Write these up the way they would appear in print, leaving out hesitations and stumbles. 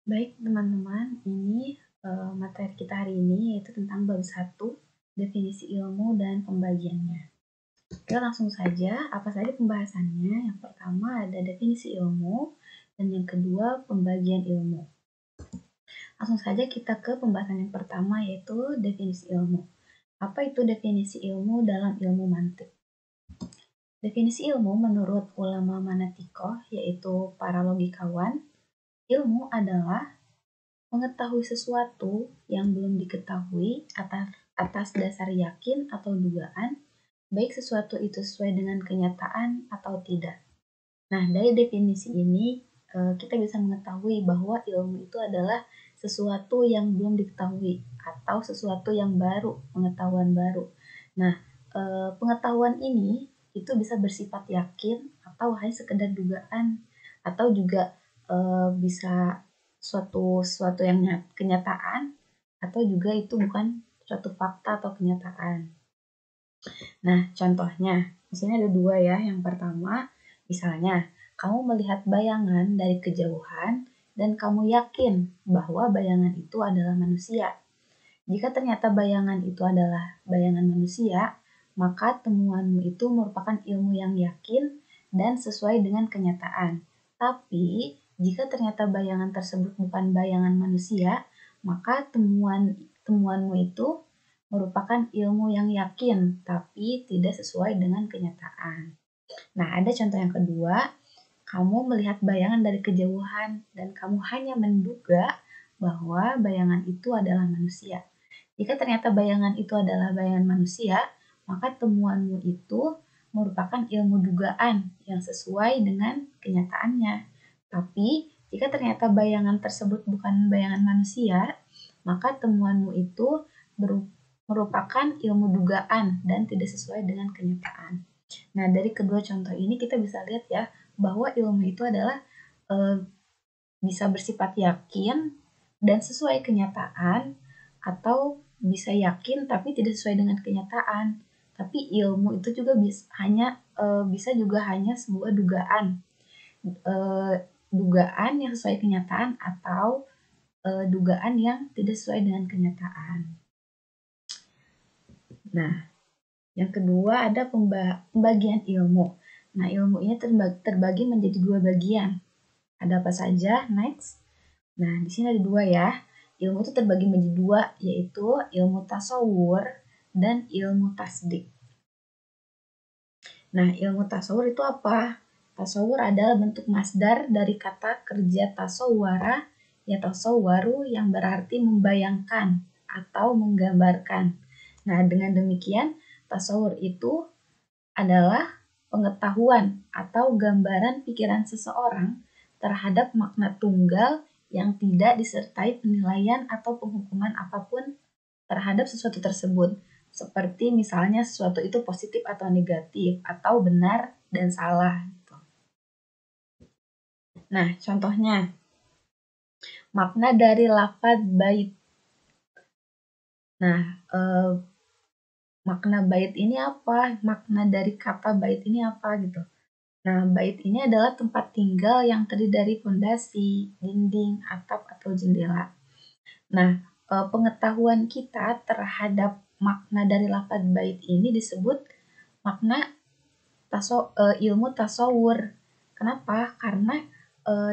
Baik teman-teman, ini materi kita hari ini yaitu tentang bab 1, definisi ilmu dan pembagiannya. Oke, langsung saja, apa saja pembahasannya? Yang pertama ada definisi ilmu, dan yang kedua pembagian ilmu. Langsung saja kita ke pembahasan yang pertama yaitu definisi ilmu. Apa itu definisi ilmu dalam ilmu mantik? Definisi ilmu menurut ulama manatikoh yaitu para logikawan, ilmu adalah mengetahui sesuatu yang belum diketahui atas dasar yakin atau dugaan, baik sesuatu itu sesuai dengan kenyataan atau tidak. Nah, dari definisi ini kita bisa mengetahui bahwa ilmu itu adalah sesuatu yang belum diketahui atau sesuatu yang baru, pengetahuan baru. Nah, pengetahuan ini itu bisa bersifat yakin atau hanya sekedar dugaan atau juga bisa suatu yang kenyataan atau juga itu bukan suatu fakta atau kenyataan. Nah, contohnya, di sini ada dua ya. Yang pertama, misalnya, kamu melihat bayangan dari kejauhan dan kamu yakin bahwa bayangan itu adalah manusia. Jika ternyata bayangan itu adalah bayangan manusia, maka temuanmu itu merupakan ilmu yang yakin dan sesuai dengan kenyataan. Tapi, jika ternyata bayangan tersebut bukan bayangan manusia, maka temuanmu itu merupakan ilmu yang yakin, tapi tidak sesuai dengan kenyataan. Nah, ada contoh yang kedua, kamu melihat bayangan dari kejauhan dan kamu hanya menduga bahwa bayangan itu adalah manusia. Jika ternyata bayangan itu adalah bayangan manusia, maka temuanmu itu merupakan ilmu dugaan yang sesuai dengan kenyataannya. Tapi, jika ternyata bayangan tersebut bukan bayangan manusia, maka temuanmu itu merupakan ilmu dugaan dan tidak sesuai dengan kenyataan. Nah, dari kedua contoh ini kita bisa lihat ya, bahwa ilmu itu adalah bisa bersifat yakin dan sesuai kenyataan, atau bisa yakin tapi tidak sesuai dengan kenyataan. Tapi ilmu itu juga bisa juga hanya sebuah dugaan, dugaan yang sesuai kenyataan atau dugaan yang tidak sesuai dengan kenyataan. Nah, yang kedua ada pembagian ilmu. Nah, ilmu ini terbagi menjadi dua bagian. Ada apa saja? Next. Nah, di sini ada dua ya. Ilmu itu terbagi menjadi dua, yaitu ilmu tasawur dan ilmu tasdik. Nah, ilmu tasawur itu apa? Tasawur adalah bentuk masdar dari kata kerja tasawwara, ya tasawwaru yang berarti membayangkan atau menggambarkan. Nah, dengan demikian, tasawur itu adalah pengetahuan atau gambaran pikiran seseorang terhadap makna tunggal yang tidak disertai penilaian atau penghukuman apapun terhadap sesuatu tersebut. Seperti misalnya sesuatu itu positif atau negatif, atau benar dan salah. Nah, contohnya, makna dari lafaz bait. Nah, makna bait ini apa? Makna dari kata bait ini apa gitu? Nah, bait ini adalah tempat tinggal yang terdiri dari fondasi, dinding, atap, atau jendela. Nah, pengetahuan kita terhadap makna dari lafaz bait ini disebut makna ilmu tasawur. Kenapa? Karena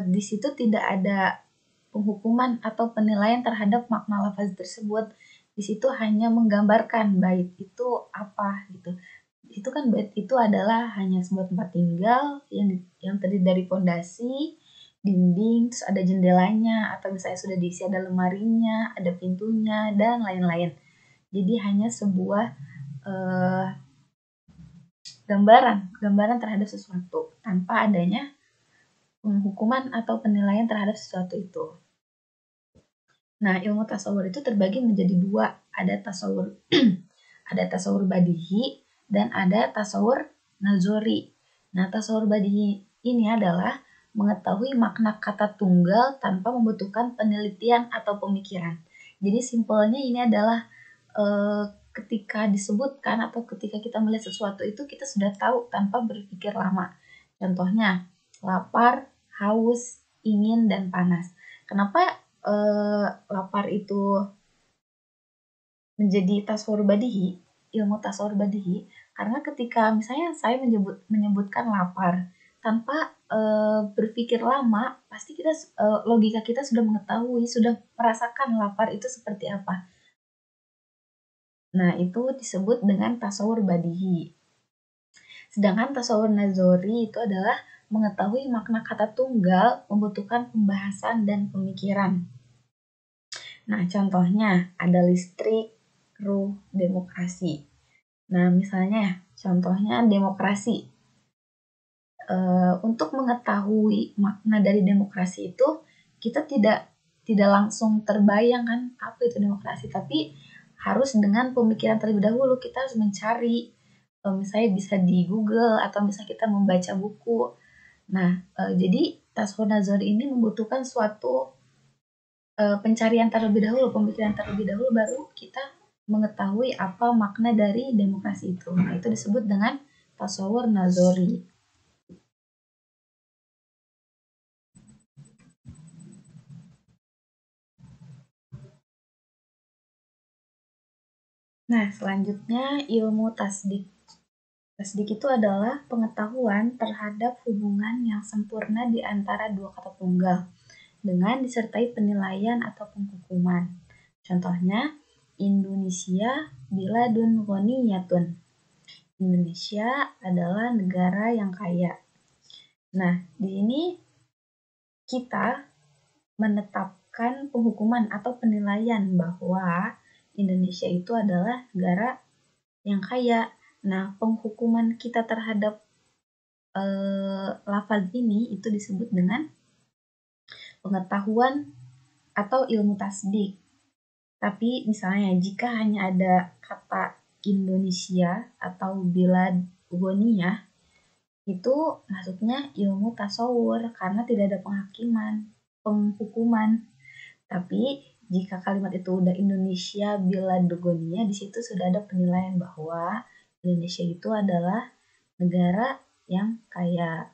di situ tidak ada penghukuman atau penilaian terhadap makna lafaz tersebut. Di situ hanya menggambarkan bait itu apa gitu. Itu kan bait itu adalah hanya sebuah tempat tinggal yang terdiri dari fondasi, dinding, terus ada jendelanya, atau misalnya sudah diisi ada lemarinya, ada pintunya, dan lain-lain. Jadi hanya sebuah gambaran terhadap sesuatu tanpa adanya penghukuman atau penilaian terhadap sesuatu itu. Nah, ilmu tasawur itu terbagi menjadi dua, ada tasawur ada tasawur badihi dan ada tasawur nazori. Nah, tasawur badihi ini adalah mengetahui makna kata tunggal tanpa membutuhkan penelitian atau pemikiran. Jadi simpelnya ini adalah ketika disebutkan atau ketika kita melihat sesuatu itu kita sudah tahu tanpa berpikir lama. Contohnya, lapar, haus, ingin, dan panas. Kenapa lapar itu menjadi tasawur badihi, ilmu tasawur badihi, karena ketika misalnya saya menyebutkan lapar tanpa berpikir lama, pasti kita logika kita sudah mengetahui, sudah merasakan lapar itu seperti apa. Nah, itu disebut dengan tasawur badihi. Sedangkan tasawur nazori itu adalah mengetahui makna kata tunggal membutuhkan pembahasan dan pemikiran. Nah, contohnya ada listrik, ruh, demokrasi. Nah, misalnya contohnya demokrasi. Untuk mengetahui makna dari demokrasi itu, kita tidak langsung terbayang kan apa itu demokrasi, tapi harus dengan pemikiran terlebih dahulu. Kita harus mencari, misalnya bisa di Google atau misalnya kita membaca buku. Nah, jadi tasawur nazari ini membutuhkan suatu pencarian terlebih dahulu, pemikiran terlebih dahulu, baru kita mengetahui apa makna dari demokrasi itu. Nah, itu disebut dengan tasawur nazari. Nah, selanjutnya ilmu tasdik. Tasdik itu adalah pengetahuan terhadap hubungan yang sempurna di antara dua kata tunggal dengan disertai penilaian atau penghukuman. Contohnya, Indonesia biladun ghaniyatun. Indonesia adalah negara yang kaya. Nah, di sini kita menetapkan penghukuman atau penilaian bahwa Indonesia itu adalah negara yang kaya. Nah, penghukuman kita terhadap lafaz ini itu disebut dengan pengetahuan atau ilmu tasdik. Tapi misalnya jika hanya ada kata Indonesia atau bilad ghaniyah, itu maksudnya ilmu tasawur karena tidak ada penghukuman. Tapi jika kalimat itu udah Indonesia bilad ghaniyah, di situ sudah ada penilaian bahwa Indonesia itu adalah negara yang kaya.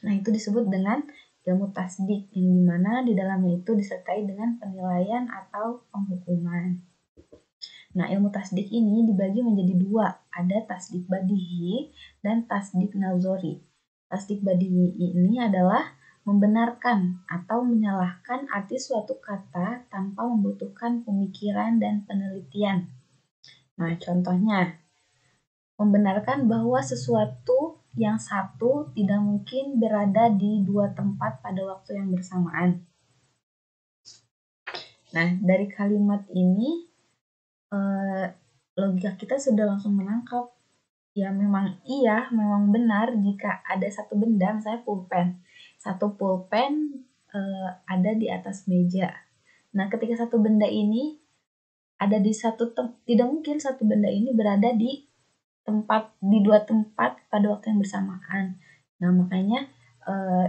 Nah, itu disebut dengan ilmu tasdik, yang dimana di dalamnya itu disertai dengan penilaian atau penghukuman. Nah, ilmu tasdik ini dibagi menjadi dua, ada tasdik badihi dan tasdik nazori. Tasdik badihi ini adalah membenarkan atau menyalahkan arti suatu kata tanpa membutuhkan pemikiran dan penelitian. Nah, contohnya, membenarkan bahwa sesuatu yang satu tidak mungkin berada di dua tempat pada waktu yang bersamaan. Nah, dari kalimat ini, logika kita sudah langsung menangkap, ya memang benar jika ada satu benda, misalnya pulpen. Satu pulpen ada di atas meja. Nah, ketika satu benda ini ada di tidak mungkin satu benda ini berada di dua tempat pada waktu yang bersamaan. Nah, makanya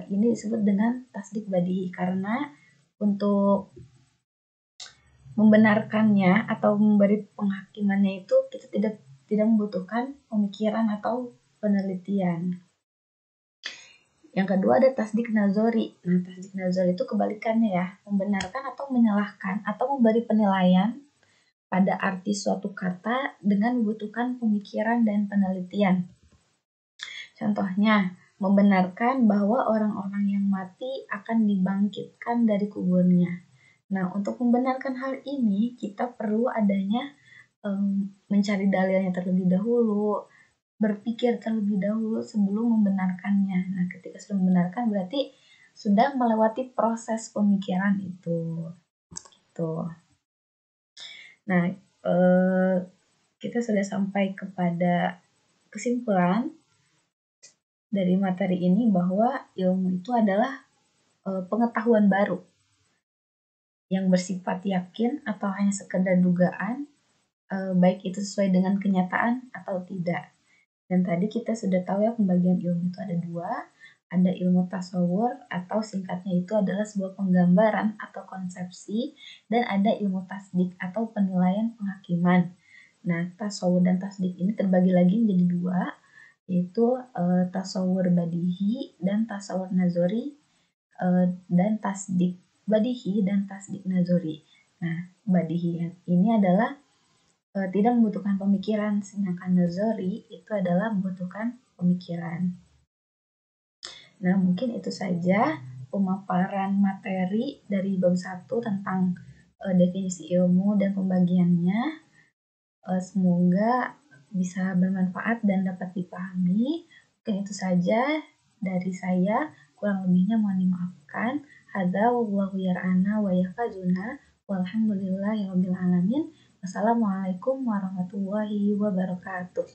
ini disebut dengan tasdik badihi, karena untuk membenarkannya atau memberi penghakimannya itu kita tidak membutuhkan pemikiran atau penelitian. Yang kedua ada tasdik nazori. Nah, tasdik nazori itu kebalikannya ya, membenarkan atau menyalahkan atau memberi penilaian pada arti suatu kata dengan membutuhkan pemikiran dan penelitian. Contohnya, membenarkan bahwa orang-orang yang mati akan dibangkitkan dari kuburnya. Nah, untuk membenarkan hal ini, kita perlu adanya mencari dalilnya terlebih dahulu, berpikir terlebih dahulu sebelum membenarkannya. Nah, ketika sudah membenarkan berarti sudah melewati proses pemikiran itu. Gitu. Nah, kita sudah sampai kepada kesimpulan dari materi ini bahwa ilmu itu adalah pengetahuan baru yang bersifat yakin atau hanya sekedar dugaan, baik itu sesuai dengan kenyataan atau tidak. Dan tadi kita sudah tahu ya, pembagian ilmu itu ada dua, ada ilmu tasawur atau singkatnya itu adalah sebuah penggambaran atau konsepsi, dan ada ilmu tasdik atau penilaian penghakiman. Nah, tasawur dan tasdik ini terbagi lagi menjadi dua, yaitu tasawur badihi dan tasawur nazori dan tasdik badihi dan tasdik nazari. Nah, badihi ini adalah tidak membutuhkan pemikiran, sedangkan nazari itu adalah membutuhkan pemikiran. Nah, mungkin itu saja pemaparan materi dari bab 1 tentang definisi ilmu dan pembagiannya. Semoga bisa bermanfaat dan dapat dipahami. Mungkin itu saja dari saya, kurang lebihnya mohon dimaafkan. Hadza wallahu yar'ana wa yahfazuna walhamdulillahirabbil alamin. Wassalamualaikum warahmatullahi wabarakatuh.